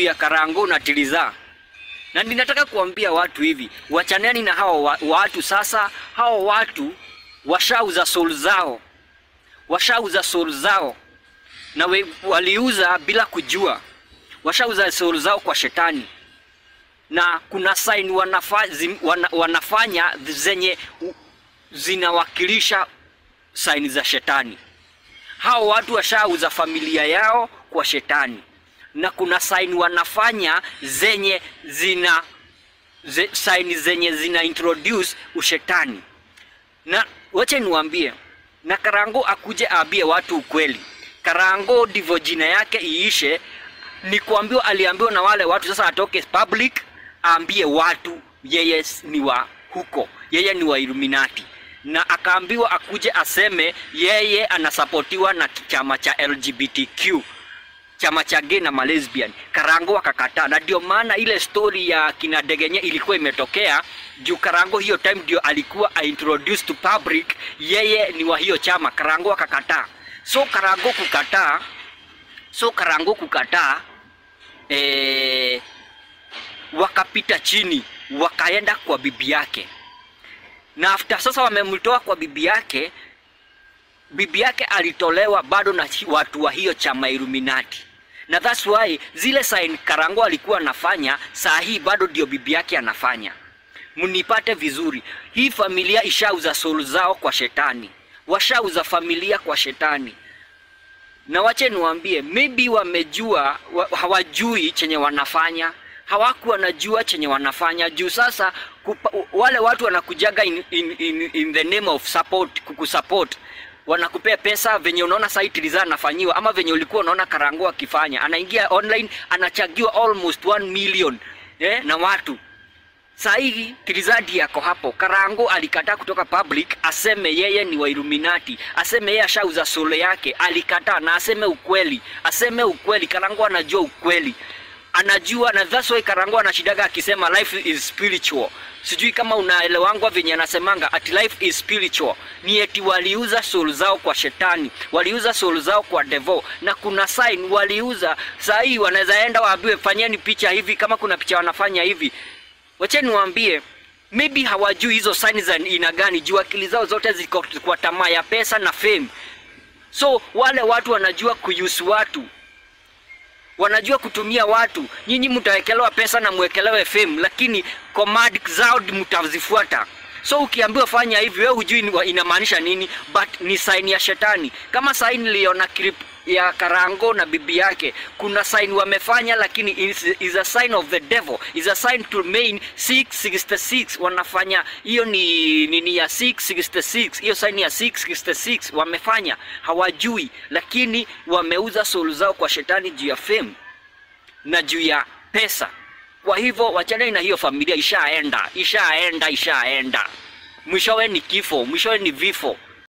ya Karango na Tiliza. Na ninataka kuambia watu hivi, wachaneni na hao watu sasa. Hao watu washauza soul zao. Washauza soul zao. Na waliuza bila kujua. Washauza soul zao kwa shetani. Na kuna sign wanafanya zenye zinawakilisha sign za shetani. Hao watu washauza familia yao kwa shetani. Na kuna sign wanafanya zenye sign zenye zina introduce ushetani. Na wacha niwaambie, na Karango akuje aambie watu ukweli. Karango ndivyo jina yake iishe. Ni kuambiwa, aliambiwa na wale watu, sasa atoke public aambie watu yeye ni wa huko, yeye ni wa Illuminati. Na akaambiwa akuje aseme yeye anasapotiwa na chama cha LGBTQ, chama cha gay na lesbian. Karango akakataa. Na ndio maana ile story ya kina Degenye ilikuwa imetokea juu Karango hiyo time ndio alikuwa introduced to public yeye ni wa hiyo chama. Karango akakataa. So Karango kukataa wakapita chini wakaenda kwa bibi yake. Na after sasa wamemtoa kwa bibi yake alitolewa bado na watu wa hiyo chama Illuminati. Na that's why zile sign Karango alikuwa anafanya saa hii bado ndio bibi yake anafanya. Munipate vizuri, hii familia ishauza soul zao kwa shetani. Washauza familia kwa shetani. Na wache niwaambie, maybe wamejua, hawajui chenye wanafanya. Hawakuwa wanajua chenye wanafanya. Juu sasa wale watu wanakujaga in the name of support, kukusupport. Wanakupea pesa venye unaona site Tiliza anafanyiwa, ama venye ulikuwa unaona Karango akifanya. Anaingia online anachagiwa almost 1 million na watu. Saa hii Tiliza yako hapo. Karango alikataa kutoka public aseme yeye ni wa Illuminati, aseme yeye ashauza soul yake. Alikataa na aseme ukweli. Karango anajua ukweli. Anajua, na that's why Karango anashidaga akisema life is spiritual. Sijui kama unaelewangwa venye anasemanga at life is spiritual. Ni eti waliuza soul zao kwa shetani, waliuza soul zao kwa devil. Na kuna sign waliuza. Saa hii wanaweza enda waambiwe fanyeni picha hivi, kama kuna picha wanafanya hivi. Wacheni waambie, maybe hawajui hizo signs za ina gani. Juu akili zao zote ziko kwa tamaa ya pesa na fame. So wale watu wanajua kuyusu watu, wanajua kutumia watu. Nyinyi mtawekelewa pesa na mwekelewe fame, lakini command zao mtazifuata. So ukiambiwa fanya hivi, wewe hujui inamaanisha nini, but ni sign ya shetani. Kama sign niliona clip ya Karango na bibi yake, kuna sign wamefanya, lakini is a sign of the devil, is a sign to main 666. Wanafanya hiyo ni nini ya 666, hiyo sign ya 666 wamefanya, hawajui, lakini wameuza soul zao kwa shetani juu ya fame na juu ya pesa. Kwa hivyo wachane na hiyo familia. Ishaenda. Mwishowe ni kifo, mwishowe ni vifo.